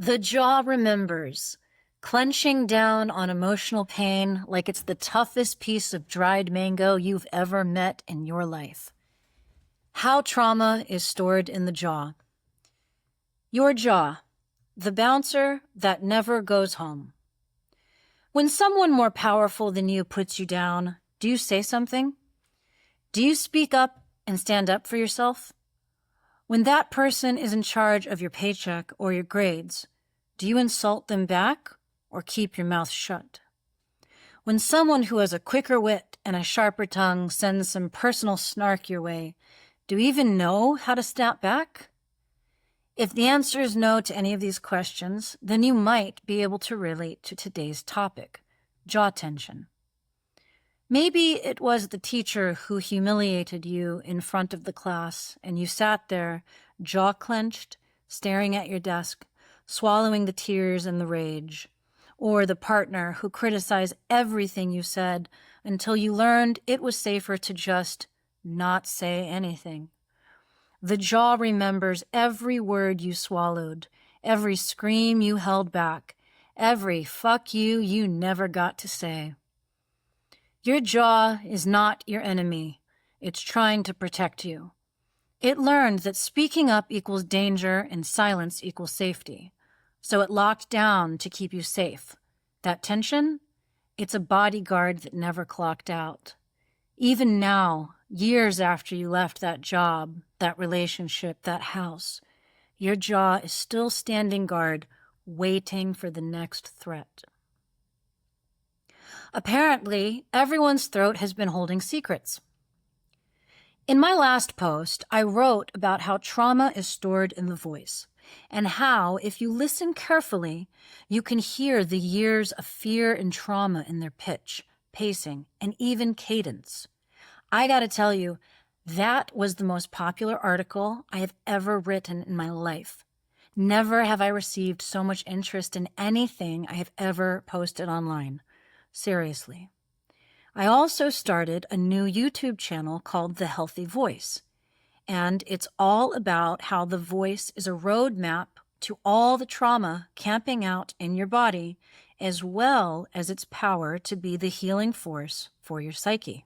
The jaw remembers, clenching down on emotional pain like it's the toughest piece of dried mango you've ever met in your life. How trauma is stored in the jaw. Your jaw, the bouncer that never goes home. When someone more powerful than you puts you down, do you say something? Do you speak up and stand up for yourself? When that person is in charge of your paycheck or your grades, do you insult them back or keep your mouth shut? When someone who has a quicker wit and a sharper tongue sends some personal snark your way, do you even know how to snap back? If the answer is no to any of these questions, then you might be able to relate to today's topic, jaw tension. Maybe it was the teacher who humiliated you in front of the class and you sat there, jaw clenched, staring at your desk, swallowing the tears and the rage. Or the partner who criticized everything you said until you learned it was safer to just not say anything. The jaw remembers every word you swallowed, every scream you held back, every fuck you never got to say. Your jaw is not your enemy. It's trying to protect you. It learned that speaking up equals danger and silence equals safety. So it locked down to keep you safe. That tension, it's a bodyguard that never clocked out. Even now, years after you left that job, that relationship, that house, your jaw is still standing guard, waiting for the next threat. Apparently, everyone's throat has been holding secrets. In my last post, I wrote about how trauma is stored in the voice, and how, if you listen carefully, you can hear the years of fear and trauma in their pitch, pacing, and even cadence. I gotta tell you, that was the most popular article I have ever written in my life. Never have I received so much interest in anything I have ever posted online. Seriously. I also started a new YouTube channel called The Healthy Voice, and it's all about how the voice is a roadmap to all the trauma camping out in your body, as well as its power to be the healing force for your psyche.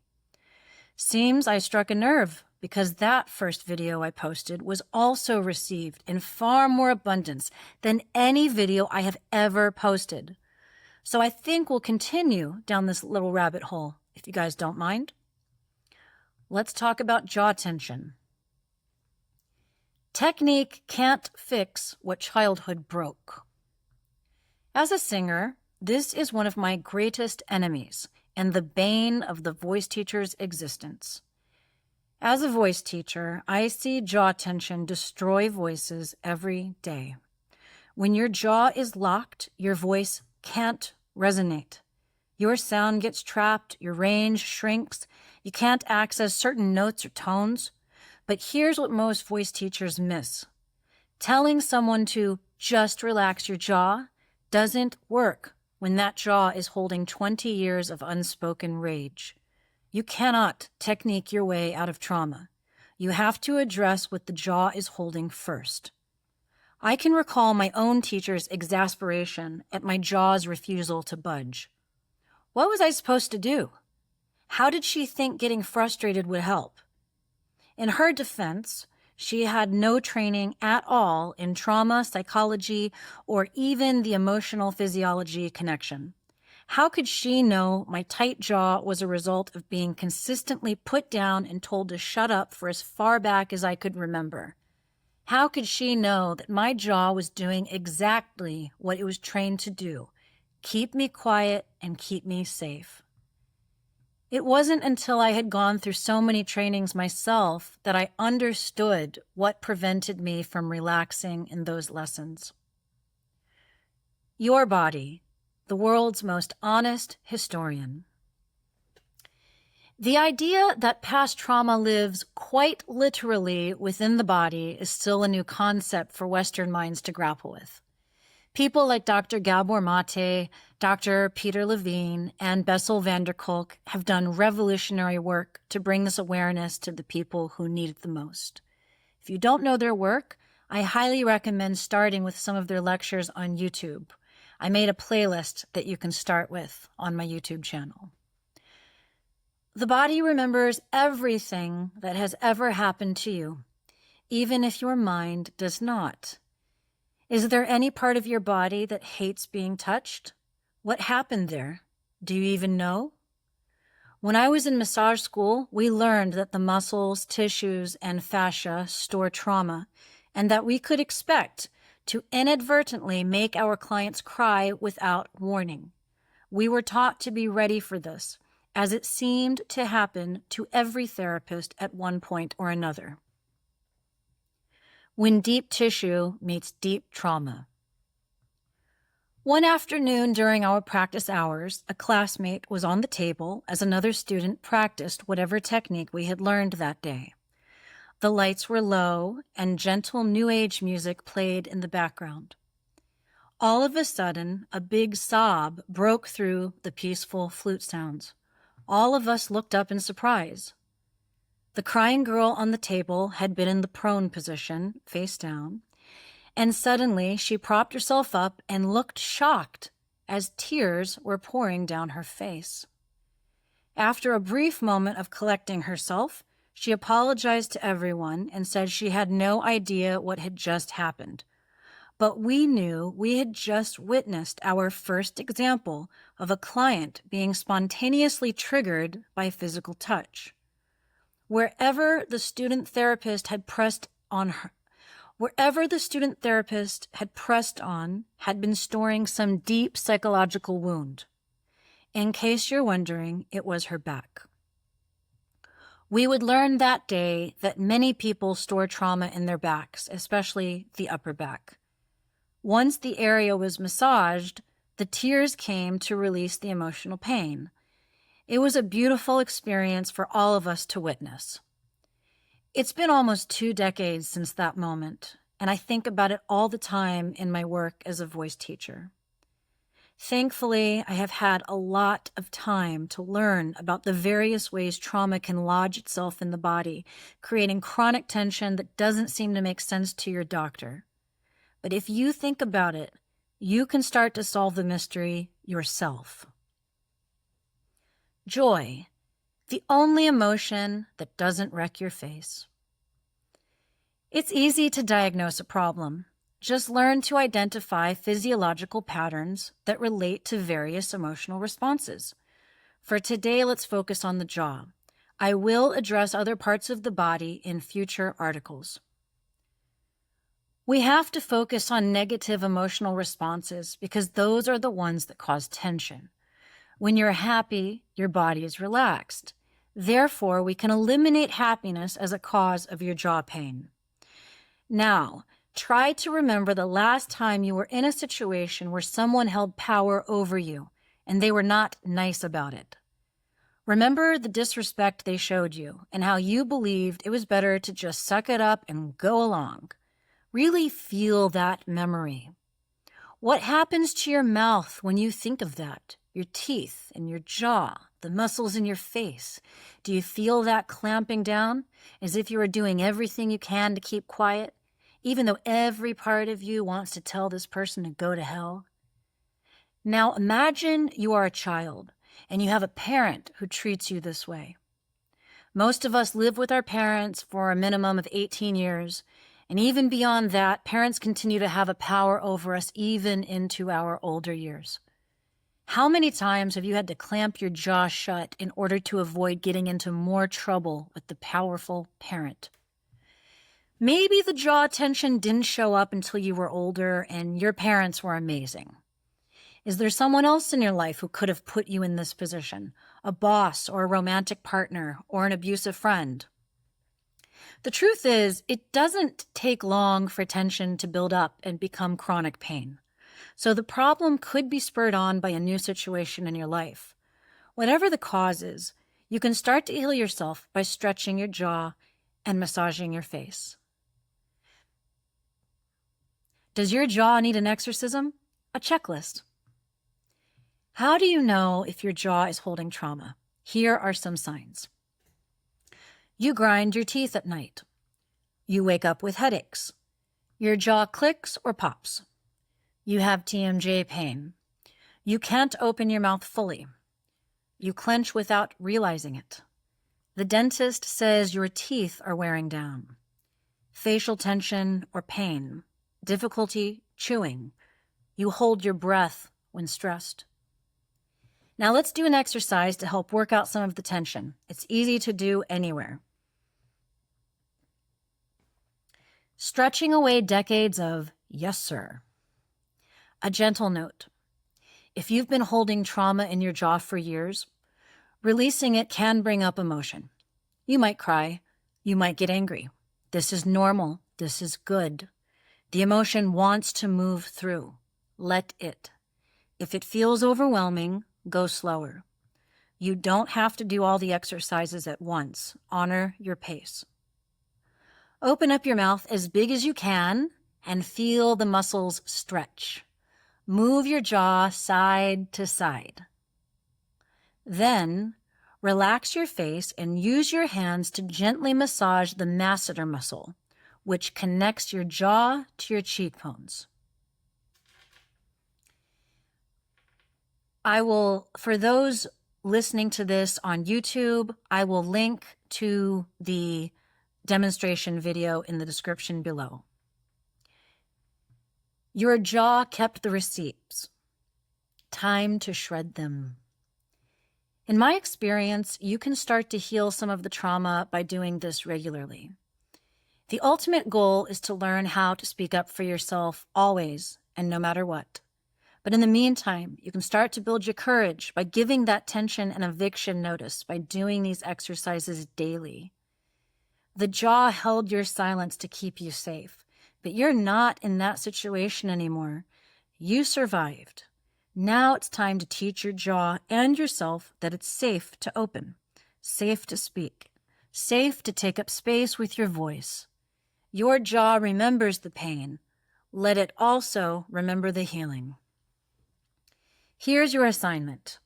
Seems I struck a nerve, because that first video I posted was also received in far more abundance than any video I have ever posted. So I think we'll continue down this little rabbit hole, if you guys don't mind. Let's talk about jaw tension. Technique can't fix what childhood broke. As a singer, this is one of my greatest enemies and the bane of the voice teacher's existence. As a voice teacher, I see jaw tension destroy voices every day. When your jaw is locked, your voice can't resonate. Your sound gets trapped, your range shrinks, you can't access certain notes or tones. But here's what most voice teachers miss. Telling someone to just relax your jaw doesn't work when that jaw is holding 20 years of unspoken rage. You cannot technique your way out of trauma. You have to address what the jaw is holding first. I can recall my own teacher's exasperation at my jaw's refusal to budge. What was I supposed to do? How did she think getting frustrated would help? In her defense, she had no training at all in trauma, psychology, or even the emotional physiology connection. How could she know my tight jaw was a result of being consistently put down and told to shut up for as far back as I could remember? How could she know that my jaw was doing exactly what it was trained to do, keep me quiet and keep me safe? It wasn't until I had gone through so many trainings myself that I understood what prevented me from relaxing in those lessons. Your body, the world's most honest historian. The idea that past trauma lives quite literally within the body is still a new concept for Western minds to grapple with. People like Dr. Gabor Mate, Dr. Peter Levine, and Bessel van der Kolk have done revolutionary work to bring this awareness to the people who need it the most. If you don't know their work, I highly recommend starting with some of their lectures on YouTube. I made a playlist that you can start with on my YouTube channel. The body remembers everything that has ever happened to you, even if your mind does not. Is there any part of your body that hates being touched? What happened there? Do you even know? When I was in massage school, we learned that the muscles, tissues, and fascia store trauma, and that we could expect to inadvertently make our clients cry without warning. We were taught to be ready for this, as it seemed to happen to every therapist at one point or another. When deep tissue meets deep trauma. One afternoon during our practice hours, a classmate was on the table as another student practiced whatever technique we had learned that day. The lights were low and gentle New Age music played in the background. All of a sudden, a big sob broke through the peaceful flute sounds. All of us looked up in surprise. The crying girl on the table had been in the prone position, face down, and suddenly she propped herself up and looked shocked as tears were pouring down her face. After a brief moment of collecting herself, she apologized to everyone and said she had no idea what had just happened. But we knew we had just witnessed our first example of a client being spontaneously triggered by physical touch. Wherever the student therapist had pressed on had been storing some deep psychological wound. In case you're wondering, it was her back. We would learn that day that many people store trauma in their backs, especially the upper back. Once the area was massaged, the tears came to release the emotional pain. It was a beautiful experience for all of us to witness. It's been almost 2 decades since that moment, and I think about it all the time in my work as a voice teacher. Thankfully, I have had a lot of time to learn about the various ways trauma can lodge itself in the body, creating chronic tension that doesn't seem to make sense to your doctor. But if you think about it, you can start to solve the mystery yourself. Joy, the only emotion that doesn't wreck your face. It's easy to diagnose a problem. Just learn to identify physiological patterns that relate to various emotional responses. For today, let's focus on the jaw. I will address other parts of the body in future articles. We have to focus on negative emotional responses because those are the ones that cause tension. When you're happy, your body is relaxed. Therefore, we can eliminate happiness as a cause of your jaw pain. Now, try to remember the last time you were in a situation where someone held power over you and they were not nice about it. Remember the disrespect they showed you and how you believed it was better to just suck it up and go along. Really feel that memory. What happens to your mouth when you think of that? Your teeth and your jaw, the muscles in your face. Do you feel that clamping down as if you are doing everything you can to keep quiet, even though every part of you wants to tell this person to go to hell? Now imagine you are a child and you have a parent who treats you this way. Most of us live with our parents for a minimum of 18 years, and even beyond that, parents continue to have a power over us even into our older years. How many times have you had to clamp your jaw shut in order to avoid getting into more trouble with the powerful parent? Maybe the jaw tension didn't show up until you were older and your parents were amazing. Is there someone else in your life who could have put you in this position? A boss or a romantic partner or an abusive friend? The truth is, it doesn't take long for tension to build up and become chronic pain. So the problem could be spurred on by a new situation in your life. Whatever the cause is, you can start to heal yourself by stretching your jaw and massaging your face. Does your jaw need an exorcism? A checklist. How do you know if your jaw is holding trauma? Here are some signs. You grind your teeth at night. You wake up with headaches. Your jaw clicks or pops. You have TMJ pain. You can't open your mouth fully. You clench without realizing it. The dentist says your teeth are wearing down. Facial tension or pain. Difficulty chewing. You hold your breath when stressed. Now let's do an exercise to help work out some of the tension. It's easy to do anywhere. Stretching away decades of yes, sir. A gentle note. If you've been holding trauma in your jaw for years, releasing it can bring up emotion. You might cry. You might get angry. This is normal. This is good. The emotion wants to move through. Let it. If it feels overwhelming, go slower. You don't have to do all the exercises at once. Honor your pace. Open up your mouth as big as you can and feel the muscles stretch. Move your jaw side to side. Then, relax your face and use your hands to gently massage the masseter muscle, which connects your jaw to your cheekbones. For those listening to this on YouTube, I will link to the demonstration video in the description below. Your jaw kept the receipts. Time to shred them. In my experience, you can start to heal some of the trauma by doing this regularly. The ultimate goal is to learn how to speak up for yourself always and no matter what. But in the meantime, you can start to build your courage by giving that tension an eviction notice by doing these exercises daily. The jaw held your silence to keep you safe, but you're not in that situation anymore. You survived. Now it's time to teach your jaw and yourself that it's safe to open, safe to speak, safe to take up space with your voice. Your jaw remembers the pain. Let it also remember the healing. Here's your assignment.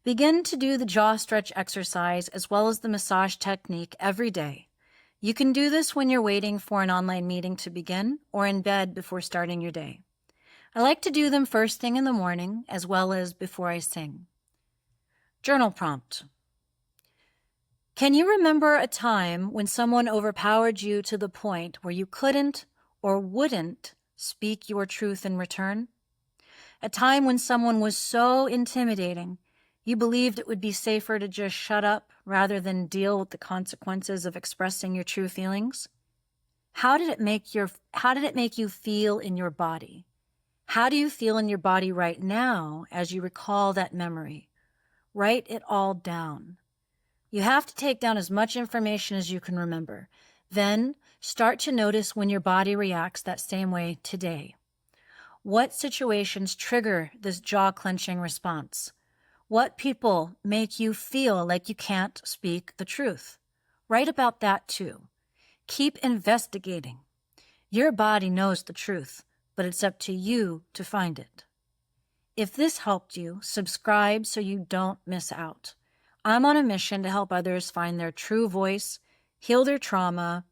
Begin to do the jaw stretch exercise as well as the massage technique every day. You can do this when you're waiting for an online meeting to begin or in bed before starting your day. I like to do them first thing in the morning as well as before I sing. Journal prompt. Can you remember a time when someone overpowered you to the point where you couldn't or wouldn't speak your truth in return? A time when someone was so intimidating, you believed it would be safer to just shut up rather than deal with the consequences of expressing your true feelings? How did it make you feel in your body? How do you feel in your body right now as you recall that memory? Write it all down. You have to take down as much information as you can remember. Then start to notice when your body reacts that same way today. What situations trigger this jaw-clenching response? What people make you feel like you can't speak the truth? Write about that too. Keep investigating. Your body knows the truth, but it's up to you to find it. If this helped you, subscribe so you don't miss out. I'm on a mission to help others find their true voice, heal their trauma,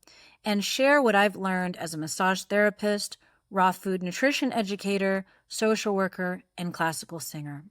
and share what I've learned as a massage therapist, raw food nutrition educator, social worker, and classical singer.